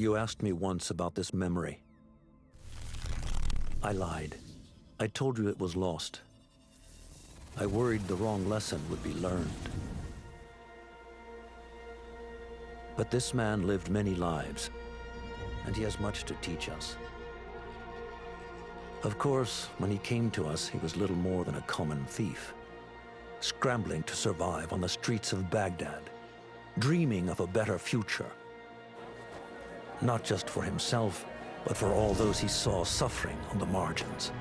You asked me once about this memory. I lied. I told you it was lost. I worried the wrong lesson would be learned. But this man lived many lives, and he has much to teach us. Of course, when he came to us, he was little more than a common thief, scrambling to survive on the streets of Baghdad, dreaming of a better future. Not just for himself, but for all those he saw suffering on the margins.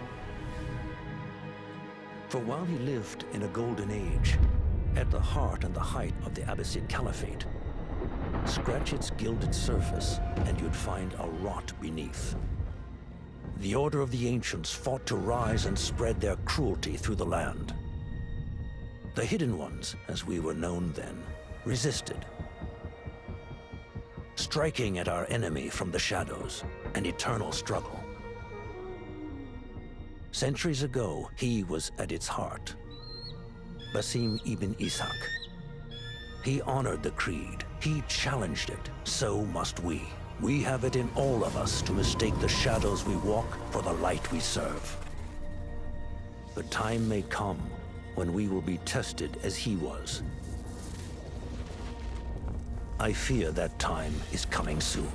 For while he lived in a golden age, at the heart and the height of the Abbasid Caliphate, scratch its gilded surface and you'd find a rot beneath. The Order of the Ancients fought to rise and spread their cruelty through the land. The Hidden Ones, as we were known then, resisted, striking at our enemy from the shadows, an eternal struggle. Centuries ago, he was at its heart. Basim ibn Ishaq. He honored the creed. He challenged it. So must we. We have it in all of us to mistake the shadows we walk for the light we serve. The time may come when we will be tested as he was. I fear that time is coming soon.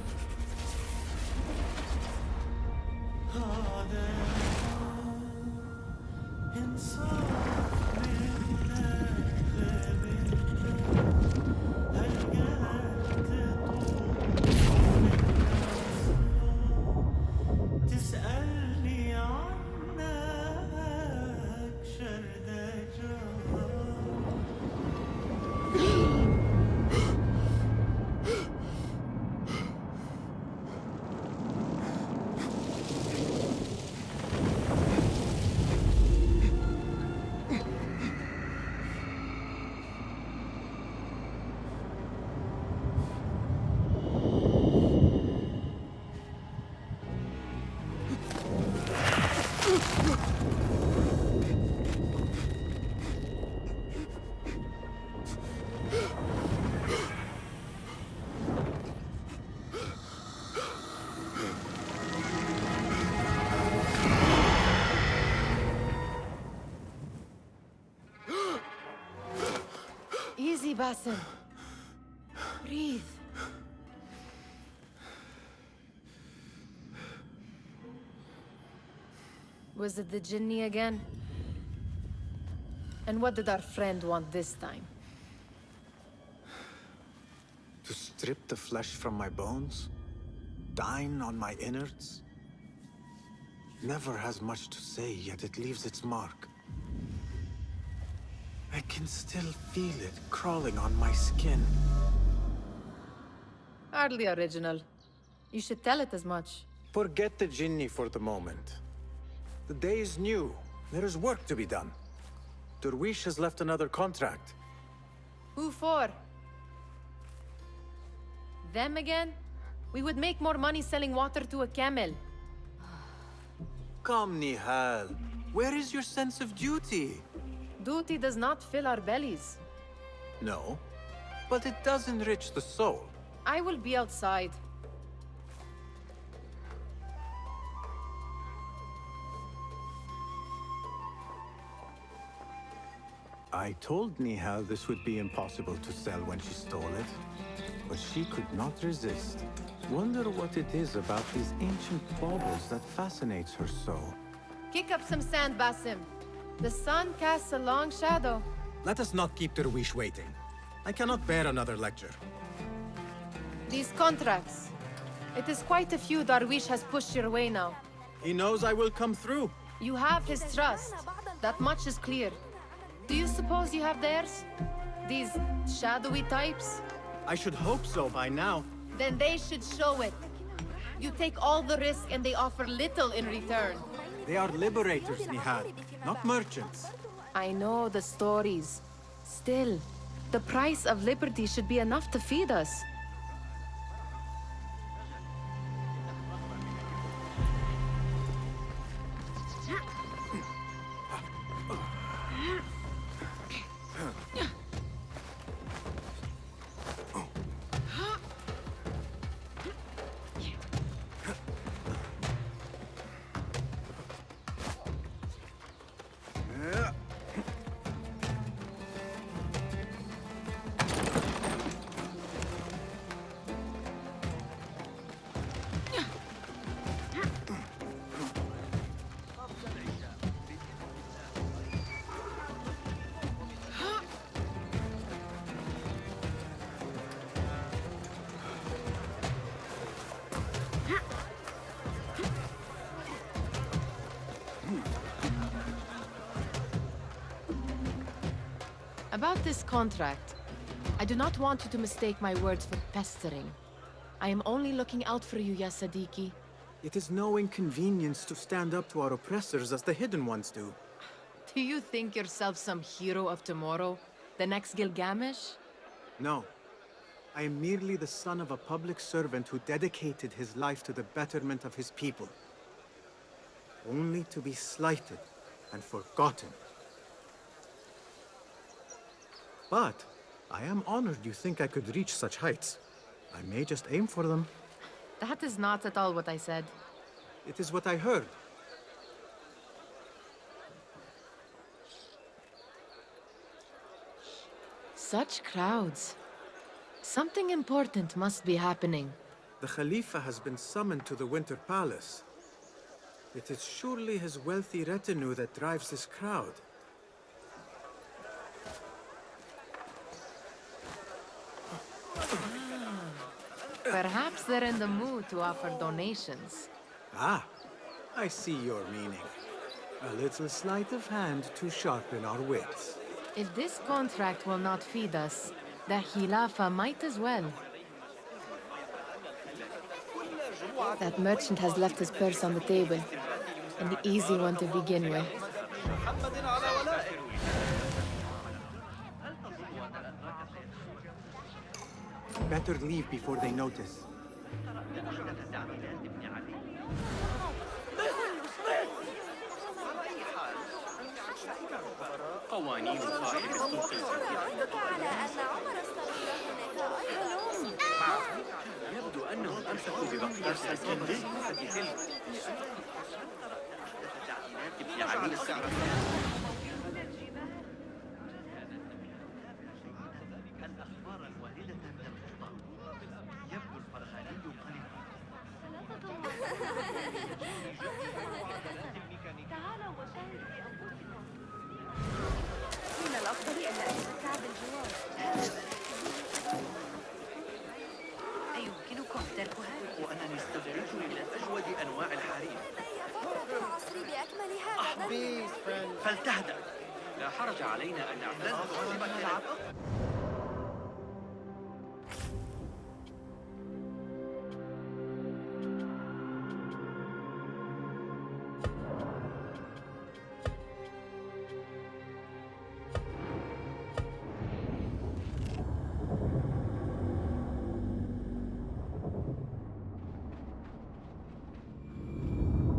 Easy, Basim. Breathe. Was it the Jinni again? And what did our friend want this time? To strip the flesh from my bones? Dine on my innards? Never has much to say, yet it leaves its mark. I can still feel it crawling on my skin. Hardly original. You should tell it as much. Forget the Jinni for the moment. The day is new. There is work to be done. Derwish has left another contract. Who for? Them again? We would make more money selling water to a camel. Come, Nihal. Where is your sense of duty? Duty does not fill our bellies. No, but it does enrich the soul. I will be outside. I told Nihal this would be impossible to sell when she stole it, but she could not resist. Wonder what it is about these ancient baubles that fascinates her so. Kick up some sand, Basim. The sun casts a long shadow. Let us not keep Derwish waiting. I cannot bear another lecture. These contracts. It is quite a few Darwish has pushed your way now. He knows I will come through. You have his trust. That much is clear. Do you suppose you have theirs? These shadowy types? I should hope so by now. Then they should show it. You take all the risk and they offer little in return. They are liberators, Nihal, not merchants. I know the stories. Still, the price of liberty should be enough to feed us. About this contract, I do not want you to mistake my words for pestering. I am only looking out for you, ya Sadiki. It is no inconvenience to stand up to our oppressors as the Hidden Ones do. Do you think yourself some hero of tomorrow? The next Gilgamesh? No. I am merely the son of a public servant who dedicated his life to the betterment of his people. Only to be slighted and forgotten. But I am honored you think I could reach such heights. I may just aim for them. That is not at all what I said. It is what I heard. Such crowds. Something important must be happening. The Khalifa has been summoned to the Winter Palace. It is surely his wealthy retinue that drives this crowd. Perhaps they're in the mood to offer donations. Ah, I see your meaning. A little sleight of hand to sharpen our wits. If this contract will not feed us, the Khilafa might as well. That merchant has left his purse on the table. An easy one to begin with. Better leave before they notice. قوانين قائمة في يبدو أنهم أمسكوا ببقية السكندري في تلك ابن عميل الأخبار الواردة من القطار يبدو الفرغاني تعالوا وشاهدوا بأنفسكم. من الأفضل ألا أتمتع بالجوار. أيمكنكم ترك هذا؟ وأنني استمعت إلى أجود أنواع الحرير. العصر بأكمل هذا. فلتهدأ. لا حرج علينا أن نعتز بصاحبة العبد.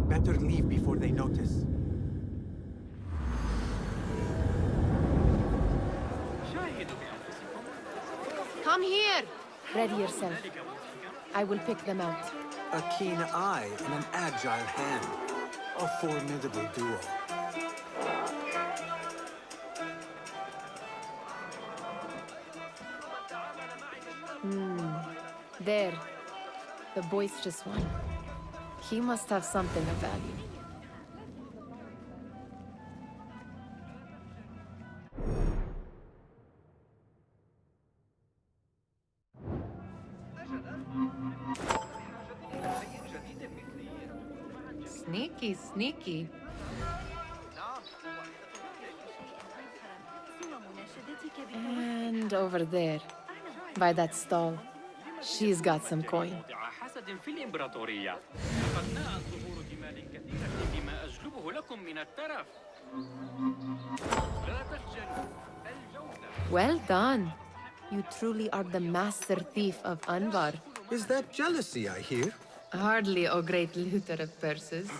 Better leave before they notice. Come here! Ready yourself. I will pick them out. A keen eye and an agile hand. A formidable duo. There. The boisterous one. He must have something of value. Sneaky, sneaky. And over there, by that stall, she's got some coin. حسد في الإمبراطورية. لقد ناءت ظهور جمال كثيرة بما أجلبه لكم من الترف. لا تخجلوا. الجودة. Well done. You truly are the master thief of Anbar. Is that jealousy I hear? Hardly, O great looter of purses.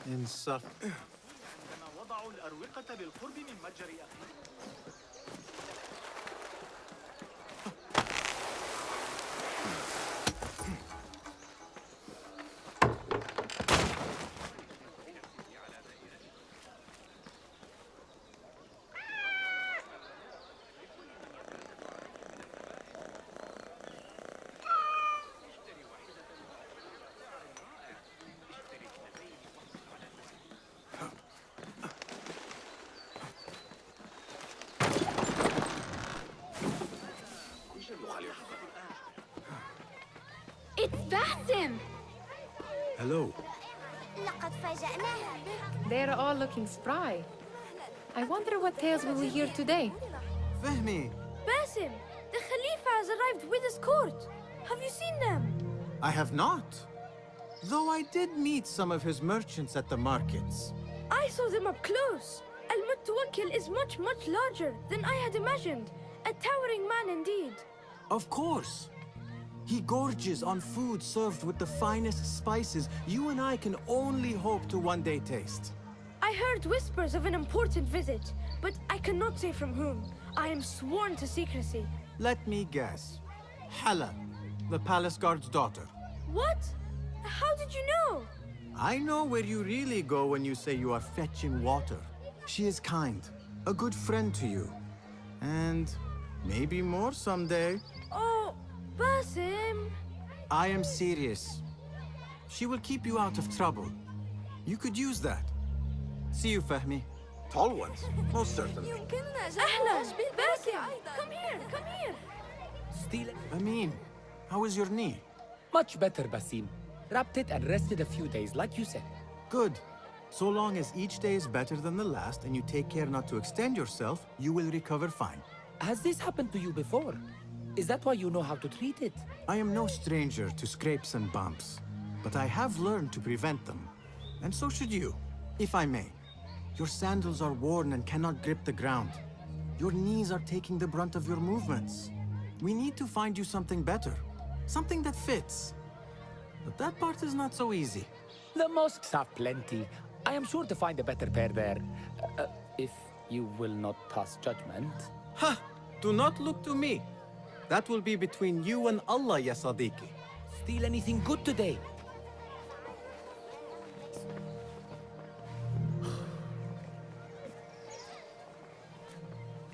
Insufferable. كما وضعوا الأروقة بالقرب من متجر أخيه. It's Basim! Hello. لقد فاجأناها. They're all looking spry. I wonder what tales we will hear today. Fehmi! Basim, the Khalifa has arrived with his court. Have you seen them? I have not. Though I did meet some of his merchants at the markets. I saw them up close. Al-Mutawakkil is much, much larger than I had imagined. A towering man indeed. Of course. He gorges on food served with the finest spices you and I can only hope to one day taste. I heard whispers of an important visit, but I cannot say from whom. I am sworn to secrecy. Let me guess. Hala, the palace guard's daughter. What? How did you know? I know where you really go when you say you are fetching water. She is kind, a good friend to you. And maybe more someday. Oh, Basim. I am serious. She will keep you out of trouble. You could use that. See you, Fahmi. Tall ones, most certainly. Ahlan, Basim. Come here, come here. Still Amin, how is your knee? much better, Basim. Wrapped it and rested a few days, like you said. Good. So long as each day is better than the last and you take care not to extend yourself, you will recover fine. Has this happened to you before? Is that why you know how to treat it? I am no stranger to scrapes and bumps, but I have learned to prevent them. And so should you, if I may. Your sandals are worn and cannot grip the ground. Your knees are taking the brunt of your movements. We need to find you something better, something that fits. But that part is not so easy. The mosques have plenty. I am sure to find a better pair there. If you will not pass judgment. Ha! Do not look to me. That will be between you and Allah, ya Sadiqi. Steal anything good today?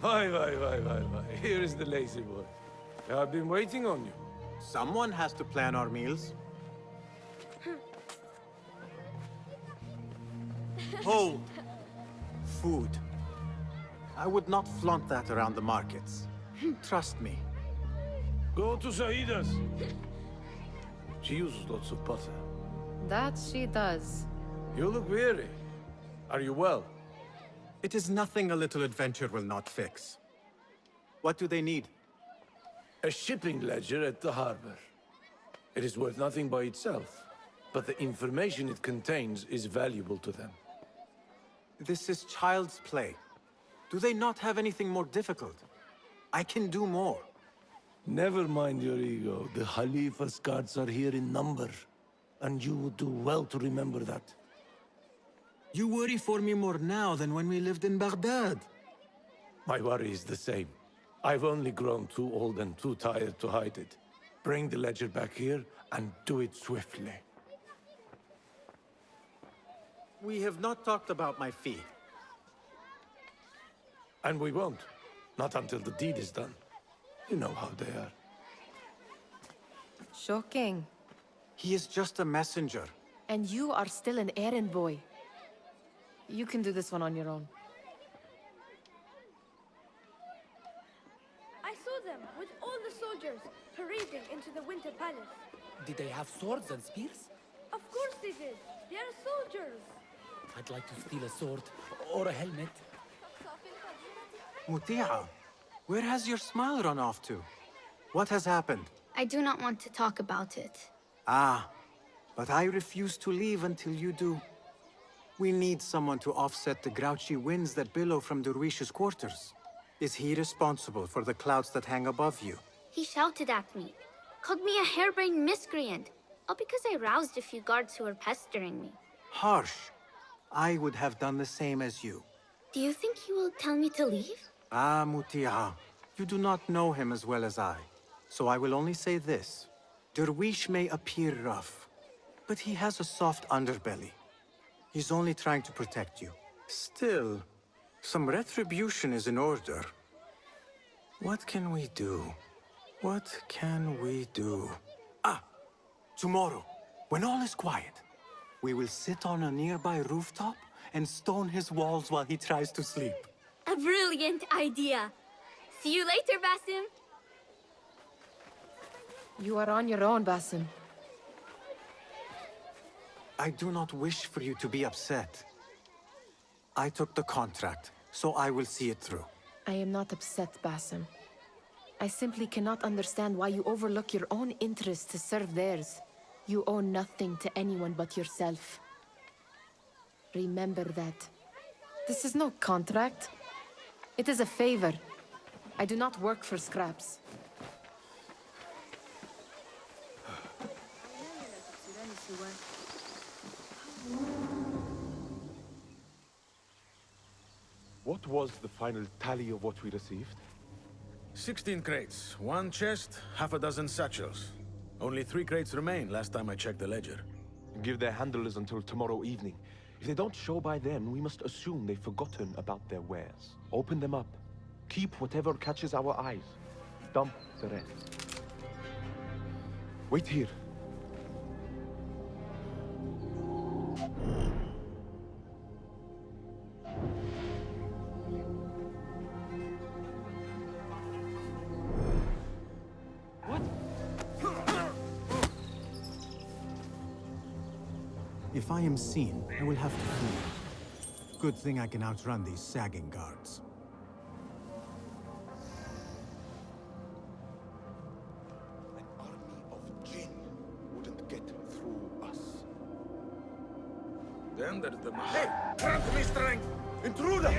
Why. Here is the lazy boy. I've been waiting on you. Someone has to plan our meals. Hold. Food. I would not flaunt that around the markets. Trust me. Go to Saida's. She uses lots of butter. That she does. You look weary. Are you well? It is nothing a little adventure will not fix. What do they need? A shipping ledger at the harbor. It is worth nothing by itself, but the information it contains is valuable to them. This is child's play. Do they not have anything more difficult? I can do more. Never mind your ego. The Khalifa's guards are here in number, and you would do well to remember that. You worry for me more now than when we lived in Baghdad. My worry is the same. I've only grown too old and too tired to hide it. Bring the ledger back here, and do it swiftly. We have not talked about my fee. And we won't. Not until the deed is done. You know how they are. Shocking. He is just a messenger. And you are still an errand boy. You can do this one on your own. I saw them with all the soldiers parading into the Winter Palace. Did they have swords and spears? Of course they did. They are soldiers. I'd like to steal a sword or a helmet. Muti'a, where has your smile run off to? What has happened? I do not want to talk about it. Ah, but I refuse to leave until you do. We need someone to offset the grouchy winds that billow from Derwish's quarters. Is he responsible for the clouds that hang above you? He shouted at me, called me a harebrained miscreant, all because I roused a few guards who were pestering me. Harsh. I would have done the same as you. Do you think he will tell me to leave? Ah, Muti'a, you do not know him as well as I. So I will only say this. Derwish may appear rough, but he has a soft underbelly. He's only trying to protect you. Still, some retribution is in order. What can we do? What can we do? Ah! Tomorrow, when all is quiet, we will sit on a nearby rooftop and stone his walls while he tries to sleep. A brilliant idea. See you later, Basim. You are on your own, Basim. I do not wish for you to be upset. I took the contract, so I will see it through. I am not upset, Bassem. I simply cannot understand why you overlook your own interests to serve theirs. You owe nothing to anyone but yourself. Remember that. This is no contract. It is a favor. I do not work for scraps. What was the final tally of what we received? 16 crates, 1 chest, half a dozen satchels. Only 3 crates remain last time I checked the ledger. Give their handlers until tomorrow evening. If they don't show by then, we must assume they've forgotten about their wares. Open them up. Keep whatever catches our eyes. Dump the rest. Wait here. If I am seen, I will have to flee. Good thing I can outrun these sagging guards. An army of jinn wouldn't get through us. Then there's the... Hey! Grant me strength! Intruder!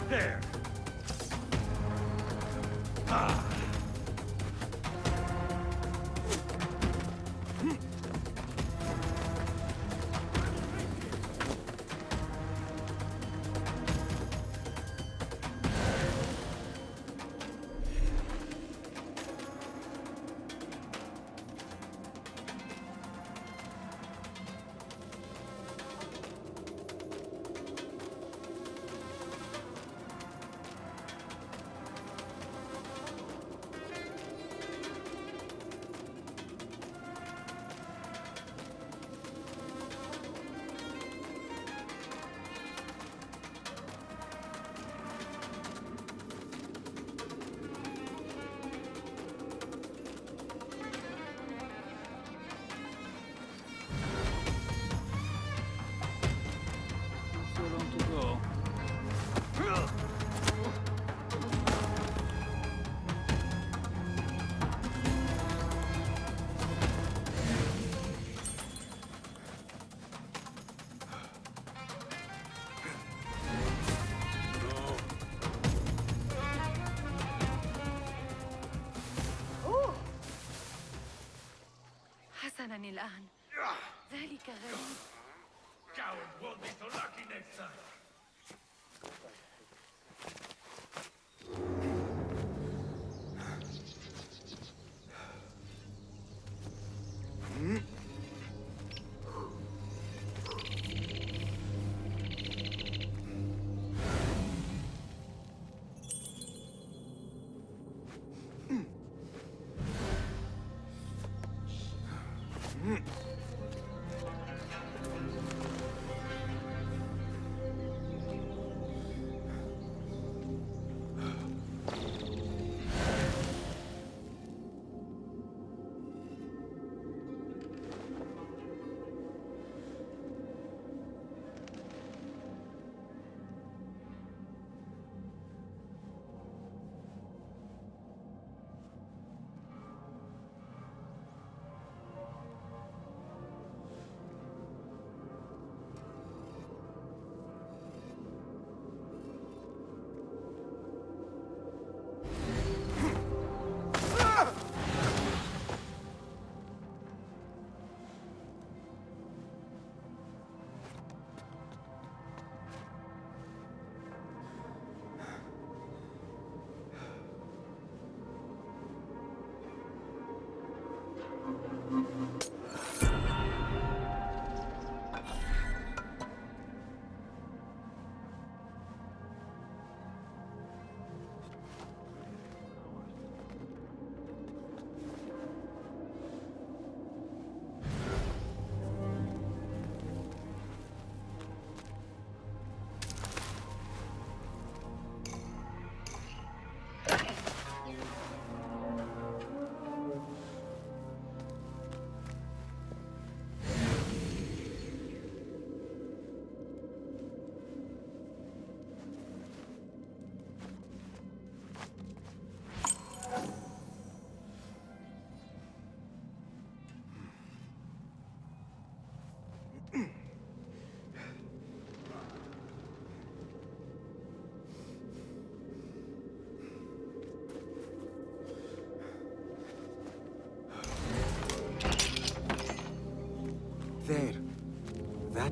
There! So long to go. حسناً الآن. ذلك غريب. Coward won't be so lucky next time!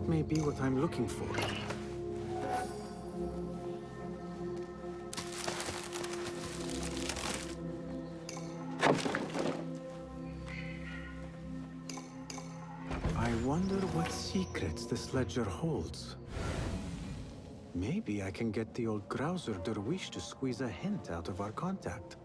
That may be what I'm looking for. I wonder what secrets this ledger holds. Maybe I can get the old grouser Derwish to squeeze a hint out of our contact.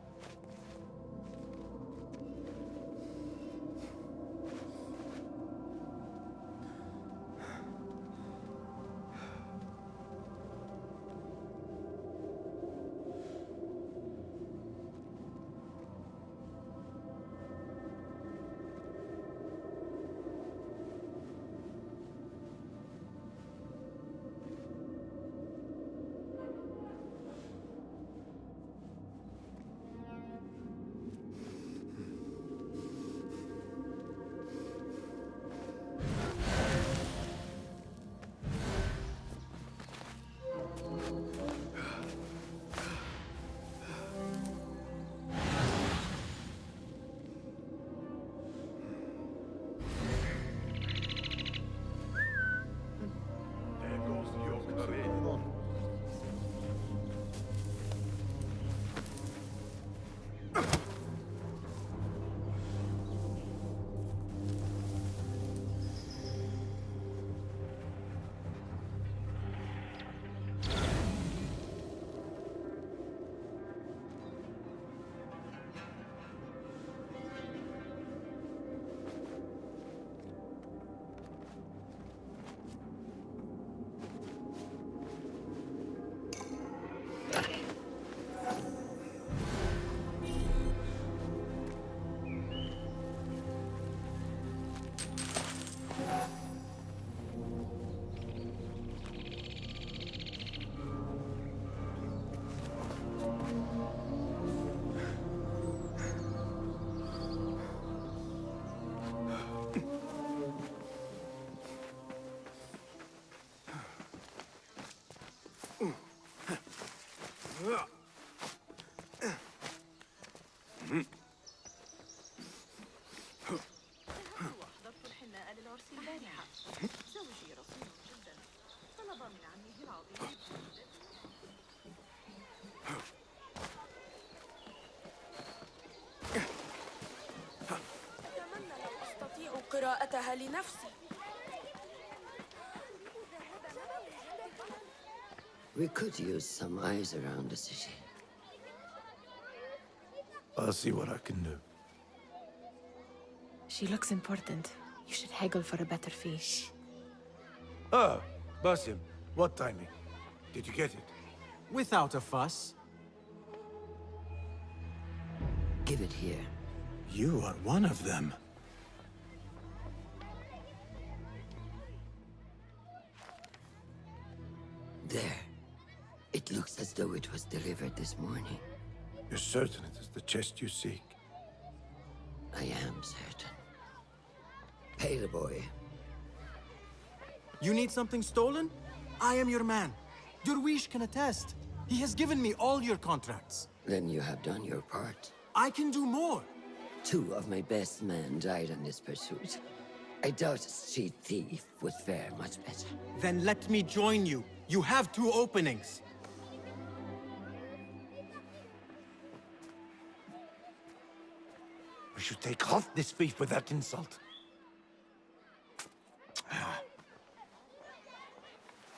قراءتها لنفسي. We could use some eyes around the city. I'll see what I can do. She looks important. You should haggle for a better fee. Ah, Basim, what timing? Did you get it? Without a fuss. Give it here. You are one of them. There. It looks as though it was delivered this morning. You're certain it is the chest you seek? I am certain. Pay the boy. You need something stolen? I am your man. Derwish can attest. He has given me all your contracts. Then you have done your part. I can do more. 2 of my best men died in this pursuit. I doubt a street thief would fare much better. Then let me join you. You have 2 openings. We should take half this thief with that insult.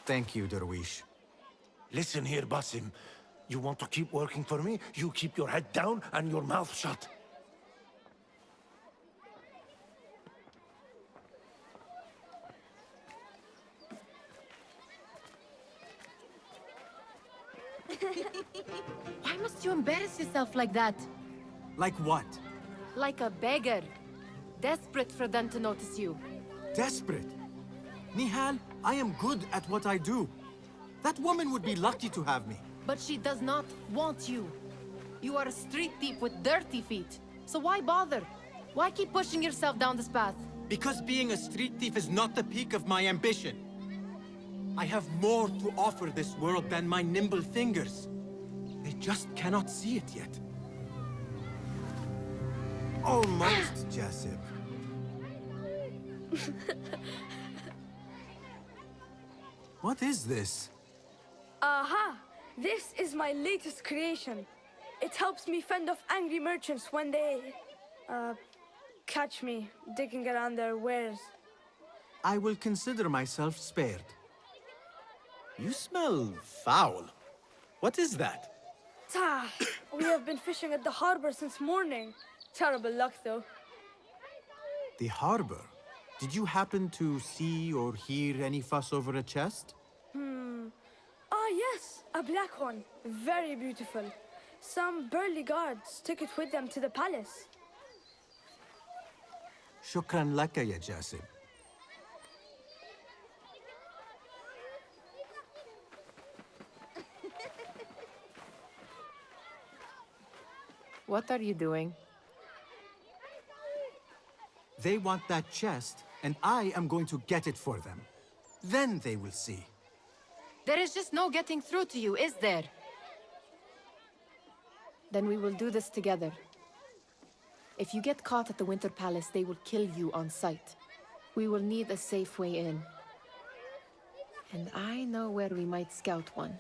Thank you, Derwish. Listen here, Basim. You want to keep working for me? You keep your head down and your mouth shut. Why must you embarrass yourself like that? Like what? Like a beggar. Desperate for them to notice you. Desperate? Nihal, I am good at what I do. That woman would be lucky to have me. But she does not want you. You are a street thief with dirty feet. So why bother? Why keep pushing yourself down this path? Because being a street thief is not the peak of my ambition. I have more to offer this world than my nimble fingers. They just cannot see it yet. Almost, Jasip. What is this? Aha! This is my latest creation. It helps me fend off angry merchants when they... catch me digging around their wares. I will consider myself spared. You smell foul. What is that? Ah, we have been fishing at the harbor since morning. Terrible luck, though. The harbor? Did you happen to see or hear any fuss over a chest? Ah, yes, a black one. Very beautiful. Some burly guards took it with them to the palace. Shukran laka ya Jasib. What are you doing? They want that chest, and I am going to get it for them. Then they will see. There is just no getting through to you, is there? Then we will do this together. If you get caught at the Winter Palace, they will kill you on sight. We will need a safe way in. And I know where we might scout one.